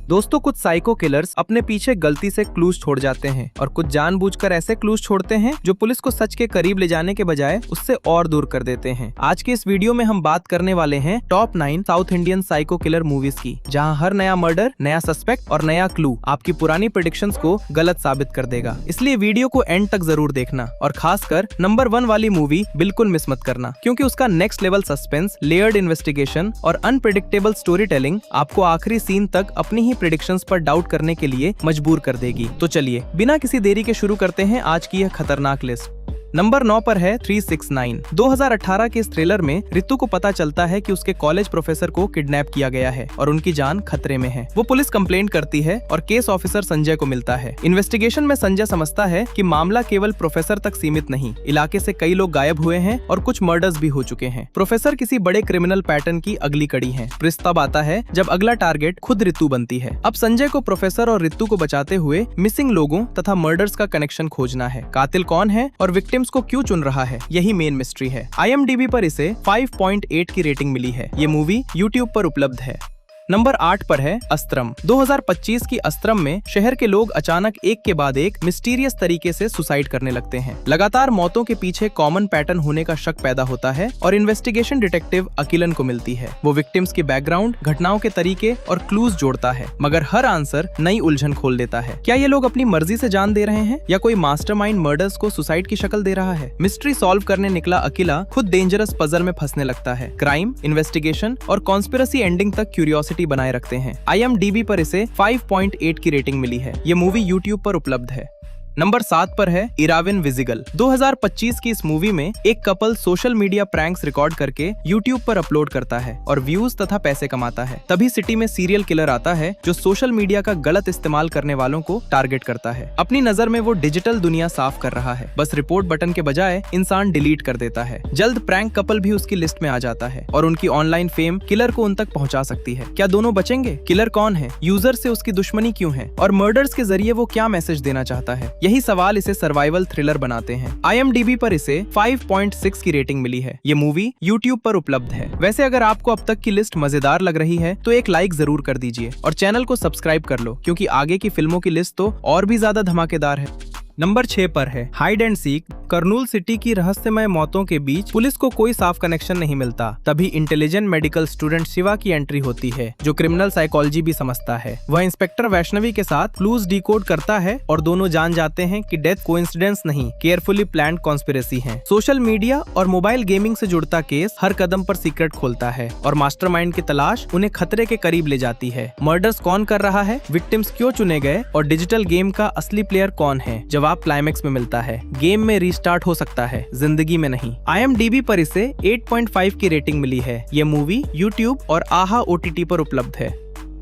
दोस्तों, कुछ psycho killers अपने पीछे गलती से क्लूज छोड़ जाते हैं और कुछ जानबूझकर ऐसे क्लूज छोड़ते हैं जो पुलिस को सच के करीब ले जाने के बजाय उससे और दूर कर देते हैं। आज के इस वीडियो में हम बात करने वाले हैं top 9 south Indian psycho killer movies की, जहां हर नया मर्डर, नया सस्पेक्ट और नया क्लू आपकी पुरानी प्रेडिक्शंस को गलत साबित कर देगा। इसलिए वीडियो को एंड तक जरूर देखना और खासकर नंबर 1 वाली मूवी बिल्कुल मिस मत करना, क्योंकि उसका next level suspense, layered investigation और अनप्रेडिक्टेबल स्टोरी टेलिंग आपको आखिरी सीन तक अपनी ही प्रेडिक्शंस पर डाउट करने के लिए मजबूर कर देगी। तो चलिए बिना किसी देरी के शुरू करते हैं आज की यह खतरनाक लिस्ट। नंबर 9 पर है 369। 2018 के इस थ्रिलर में रितु को पता चलता है कि उसके कॉलेज प्रोफेसर को किडनैप किया गया है और उनकी जान खतरे में है। वो पुलिस कंप्लेंट करती है और केस ऑफिसर संजय को मिलता है। इन्वेस्टिगेशन में संजय समझता है कि मामला केवल प्रोफेसर तक सीमित नहीं, इलाके से कई लोग गायब हुए हैं और कुछ मर्डर्स भी हो चुके हैं। प्रोफेसर किसी बड़े क्रिमिनल पैटर्न की अगली कड़ी है। ट्विस्ट तब आता है जब अगला टारगेट खुद रितु बनती है। अब संजय को प्रोफेसर और रितु को बचाते हुए मिसिंग लोगों तथा मर्डर्स का कनेक्शन खोजना है। कातिल कौन है और विक्टिम्स को क्यों चुन रहा है, यही मेन मिस्ट्री है। IMDb पर इसे 5.8 की रेटिंग मिली है। ये मूवी YouTube पर उपलब्ध है। नंबर 8 पर है अस्त्रम। 2025 की अस्त्रम में शहर के लोग अचानक एक के बाद एक मिस्टीरियस तरीके से सुसाइड करने लगते हैं। लगातार मौतों के पीछे कॉमन पैटर्न होने का शक पैदा होता है और इन्वेस्टिगेशन डिटेक्टिव अकिलन को मिलती है। वो विक्टिम्स के बैकग्राउंड, घटनाओं के तरीके और क्लूज जोड़ता है, मगर हर आंसर नई उलझन खोल देता है। क्या ये लोग अपनी मर्जी से जान दे रहे हैं या कोई मास्टरमाइंड मर्डर्स को सुसाइड की शक्ल दे रहा है? मिस्ट्री सॉल्व करने निकला अकिला खुद डेंजरस पजल में फंसने लगता है। क्राइम, इन्वेस्टिगेशन और कॉन्स्पिरेसी एंडिंग तक क्यूरियोसिटी बनाए रखते हैं। IMDb पर इसे 5.8 की रेटिंग मिली है। ये मूवी YouTube पर उपलब्ध है। नंबर 7 पर है इराविन विजिगल। 2025 की इस मूवी में एक couple social media pranks record करके YouTube पर अपलोड करता है और व्यूज तथा पैसे कमाता है। तभी सिटी में सीरियल किलर आता है जो सोशल मीडिया का गलत इस्तेमाल करने वालों को टारगेट करता है। अपनी नजर में वो डिजिटल दुनिया साफ कर रहा है, बस रिपोर्ट बटन के बजाय इंसान डिलीट कर देता है। जल्द प्रैंक कपल भी उसकी लिस्ट में आ जाता है और उनकी ऑनलाइन फेम किलर को उन तक पहुंचा सकती है। क्या दोनों बचेंगे? किलर कौन है? यूजर से उसकी दुश्मनी क्यों है? और मर्डर्स के जरिए वो क्या मैसेज देना चाहता है? यही सवाल इसे सर्वाइवल थ्रिलर बनाते हैं। IMDb पर इसे 5.6 की रेटिंग मिली है। ये मूवी YouTube पर उपलब्ध है। वैसे अगर आपको अब तक की लिस्ट मजेदार लग रही है तो एक लाइक जरूर कर दीजिए और चैनल को सब्सक्राइब कर लो, क्योंकि आगे की फिल्मों की लिस्ट तो और भी ज्यादा धमाकेदार है। नंबर 6 पर है hide and seek. Kurnool city की रहस्यमय मौतों के बीच पुलिस को कोई साफ कनेक्शन नहीं मिलता। तभी इंटेलिजेंट मेडिकल स्टूडेंट शिवा की एंट्री होती है, जो क्रिमिनल साइकोलॉजी भी समझता है। वह इंस्पेक्टर वैष्णवी के साथ क्लूज डिकोड करता है और दोनों जान जाते हैं कि डेथ कोइंसिडेंस नहीं, केयरफुली प्लान्ड कॉन्स्पिरेसी है। सोशल मीडिया और मोबाइल गेमिंग से जुड़ता केस हर कदम पर सीक्रेट खोलता है और मास्टरमाइंड की तलाश उन्हें खतरे के करीब ले जाती है। मर्डर्स कौन कर रहा है, विक्टिम्स क्यों चुने गए और डिजिटल गेम का असली प्लेयर कौन है, जवाब क्लाइमेक्स में मिलता है। गेम में रीस्टार्ट हो सकता है, जिंदगी में नहीं। IMDb पर इसे 8.5 की रेटिंग मिली है। ये मूवी YouTube और आहा OTT पर उपलब्ध है।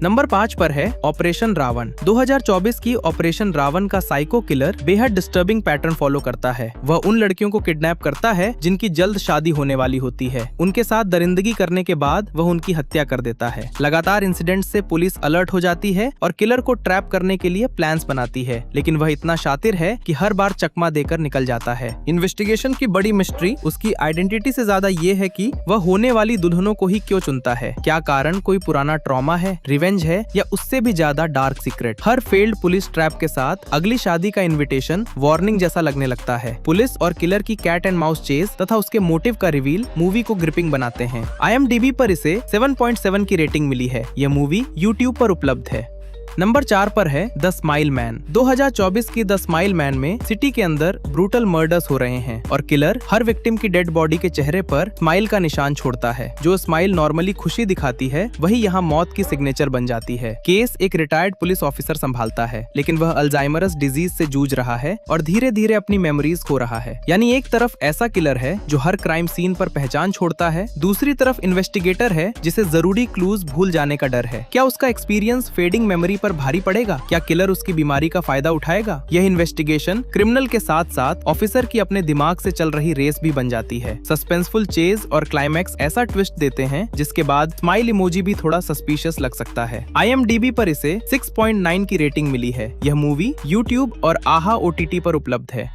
नंबर 5 पर है ऑपरेशन रावण। 2024 की ऑपरेशन रावण का साइको किलर बेहद डिस्टर्बिंग पैटर्न फॉलो करता है। वह उन लड़कियों को किडनैप करता है जिनकी जल्द शादी होने वाली होती है। उनके साथ दरिंदगी करने के बाद वह उनकी हत्या कर देता है। लगातार इंसिडेंट से पुलिस अलर्ट हो जाती है और किलर को ट्रैप करने के लिए प्लान्स बनाती है, लेकिन वह इतना शातिर है कि हर बार चकमा देकर निकल जाता है। इन्वेस्टिगेशन की बड़ी मिस्ट्री उसकी आइडेंटिटी से ज्यादा ये है कि वह होने वाली दुल्हनों को ही क्यों चुनता है। क्या कारण कोई पुराना ट्रॉमा है, रिवेंज है या उससे भी ज्यादा डार्क सीक्रेट? हर फेल्ड पुलिस ट्रैप के साथ अगली शादी का इनविटेशन वार्निंग जैसा लगने लगता है। पुलिस और किलर की कैट एंड माउस चेस तथा उसके मोटिव का रिवील मूवी को ग्रिपिंग बनाते हैं। IMDb पर इसे 7.7 की रेटिंग मिली है। यह मूवी YouTube पर उपलब्ध है। नंबर 4 पर है द स्माइल मैन। 2024 की द स्माइल मैन में सिटी के अंदर ब्रूटल मर्डर्स हो रहे हैं और किलर हर विक्टिम की डेड बॉडी के चेहरे पर स्माइल का निशान छोड़ता है। जो स्माइल नॉर्मली खुशी दिखाती है, वही यहाँ मौत की सिग्नेचर बन जाती है। केस एक रिटायर्ड पुलिस ऑफिसर संभालता है, लेकिन वह अल्जाइमरस डिजीज से जूझ रहा है और धीरे धीरे अपनी मेमोरीज खो रहा है। यानी एक तरफ ऐसा किलर है जो हर क्राइम सीन पर पहचान छोड़ता है, दूसरी तरफ इन्वेस्टिगेटर है जिसे जरूरी क्लूज भूल जाने का डर है। क्या उसका एक्सपीरियंस फेडिंग मेमोरी पर भारी पड़ेगा? क्या किलर उसकी बीमारी का फायदा उठाएगा? यह इन्वेस्टिगेशन क्रिमिनल के साथ साथ ऑफिसर की अपने दिमाग से चल रही रेस भी बन जाती है। सस्पेंसफुल चेज और क्लाइमैक्स ऐसा ट्विस्ट देते हैं जिसके बाद स्माइल इमोजी भी थोड़ा सस्पिशियस लग सकता है। IMDb पर इसे 6.9 की रेटिंग मिली है। यह मूवी YouTube और आहा OTT पर उपलब्ध है।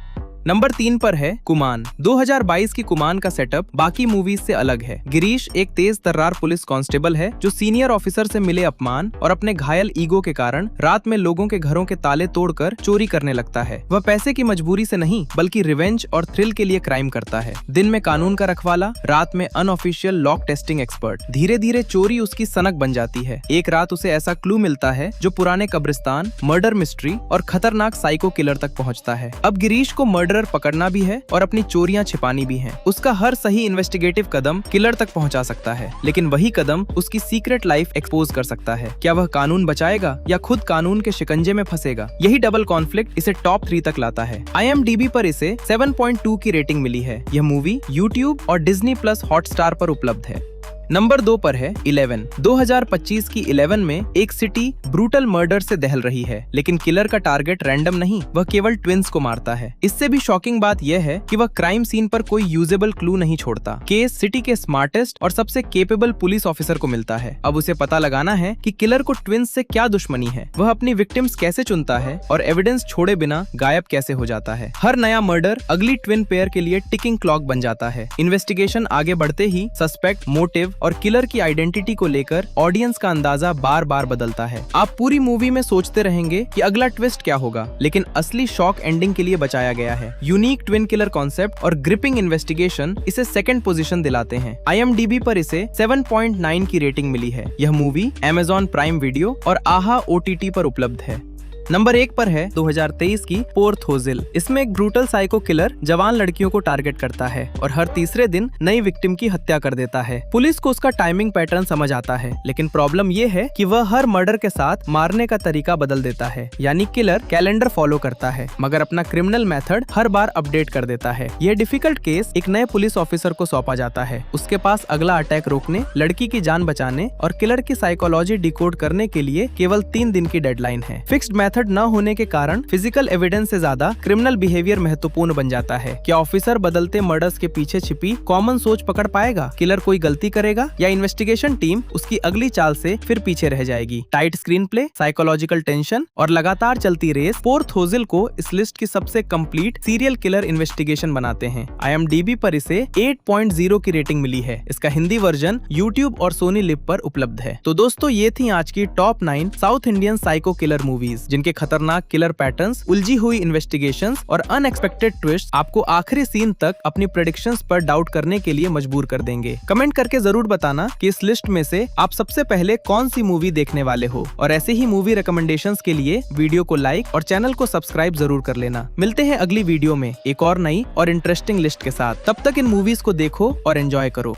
नंबर 3 पर है कुमान। 2022 की कुमान का सेटअप बाकी मूवीज से अलग है। गिरीश एक तेज तर्रार पुलिस कांस्टेबल है जो सीनियर ऑफिसर से मिले अपमान और अपने घायल ईगो के कारण रात में लोगों के घरों के ताले तोड़कर चोरी करने लगता है। वह पैसे की मजबूरी से नहीं बल्कि रिवेंज और थ्रिल के लिए क्राइम करता है। दिन में कानून का रखवाला, रात में अनऑफिशियल लॉक टेस्टिंग एक्सपर्ट। धीरे धीरे चोरी उसकी सनक बन जाती है। एक रात उसे ऐसा क्लू मिलता है जो पुराने कब्रिस्तान, मर्डर मिस्ट्री और खतरनाक साइको किलर तक पहुंचता है। अब गिरीश को मर्डरर पकड़ना भी है और अपनी चोरियां छिपानी भी हैं। उसका हर सही इन्वेस्टिगेटिव कदम किलर तक पहुंचा सकता है, लेकिन वही कदम उसकी सीक्रेट लाइफ एक्सपोज कर सकता है। क्या वह कानून बचाएगा या खुद कानून के शिकंजे में फंसेगा? यही डबल कॉन्फ्लिक्ट इसे टॉप 3 तक लाता है। IMDb पर इसे 7.2 की रेटिंग मिली है। यह मूवी YouTube और Disney+ हॉटस्टार पर उपलब्ध है। नंबर 2 पर है 11। 2025 की 11 में एक सिटी ब्रूटल मर्डर से दहल रही है, लेकिन किलर का टारगेट रैंडम नहीं, वह केवल ट्विंस को मारता है। इससे भी शॉकिंग बात यह है कि वह क्राइम सीन पर कोई यूजेबल क्लू नहीं छोड़ता। केस सिटी के स्मार्टेस्ट और सबसे केपेबल पुलिस ऑफिसर को मिलता है। अब उसे पता लगाना है कि किलर को ट्विंस से क्या दुश्मनी है, वह अपनी विक्टिम्स कैसे चुनता है और एविडेंस छोड़े बिना गायब कैसे हो जाता है। हर नया मर्डर अगली ट्विन पेयर के लिए टिकिंग क्लॉक बन जाता है। इन्वेस्टिगेशन आगे बढ़ते ही सस्पेक्ट, मोटिव और किलर की आइडेंटिटी को लेकर ऑडियंस का अंदाजा बार बार बदलता है। आप पूरी मूवी में सोचते रहेंगे कि अगला ट्विस्ट क्या होगा, लेकिन असली शॉक एंडिंग के लिए बचाया गया है। यूनिक ट्विन किलर कॉन्सेप्ट और ग्रिपिंग इन्वेस्टिगेशन इसे सेकंड पोजीशन दिलाते हैं। IMDb पर इसे 7.9 की रेटिंग मिली है। यह मूवी Amazon प्राइम वीडियो और आहा OTT पर उपलब्ध है। नंबर 1 पर है 2023 की पोर्थोजिल। इसमें एक ब्रूटल साइको किलर जवान लड़कियों को टारगेट करता है और हर तीसरे दिन नई विक्टिम की हत्या कर देता है। पुलिस को उसका टाइमिंग पैटर्न समझ आता है, लेकिन प्रॉब्लम ये है कि वह हर मर्डर के साथ मारने का तरीका बदल देता है। यानी किलर कैलेंडर फॉलो करता है मगर अपना क्रिमिनल मेथड हर बार अपडेट कर देता है। यह डिफिकल्ट केस एक नए पुलिस ऑफिसर को सौंपा जाता है। उसके पास अगला अटैक रोकने, लड़की की जान बचाने और किलर की साइकोलॉजी डिकोड करने के लिए केवल 3 दिन की डेडलाइन है। फिक्स्ड मेथड न होने के कारण फिजिकल एविडेंस से ज्यादा क्रिमिनल बिहेवियर महत्वपूर्ण बन जाता है। क्या ऑफिसर बदलते मर्डर्स के पीछे छिपी कॉमन सोच पकड़ पाएगा? किलर कोई गलती करेगा या इन्वेस्टिगेशन टीम उसकी अगली चाल से फिर पीछे रह जाएगी? Tight screen play, psychological tension और लगातार चलती रेस पोर्थोजिल को इस लिस्ट की सबसे कंप्लीट सीरियल किलर इन्वेस्टिगेशन बनाते हैं। IMDb पर इसे 8.0 की रेटिंग मिली है। इसका हिंदी वर्जन YouTube और सोनी लिव पर उपलब्ध है। तो दोस्तों, ये थी आज की top 9 south Indian psycho killer movies, जिनके खतरनाक किलर पैटर्न्स, उलझी हुई इन्वेस्टिगेशंस और अनएक्सपेक्टेड ट्विस्ट आपको आखिरी सीन तक अपनी प्रेडिक्शंस पर डाउट करने के लिए मजबूर कर देंगे। कमेंट करके जरूर बताना कि इस लिस्ट में से आप सबसे पहले कौन सी मूवी देखने वाले हो, और ऐसे ही मूवी रिकमेंडेशंस के लिए वीडियो को लाइक और चैनल को सब्सक्राइब जरूर कर लेना। मिलते हैं अगली वीडियो में एक और नई और इंटरेस्टिंग लिस्ट के साथ। तब तक इन मूवीज को देखो और एंजॉय करो।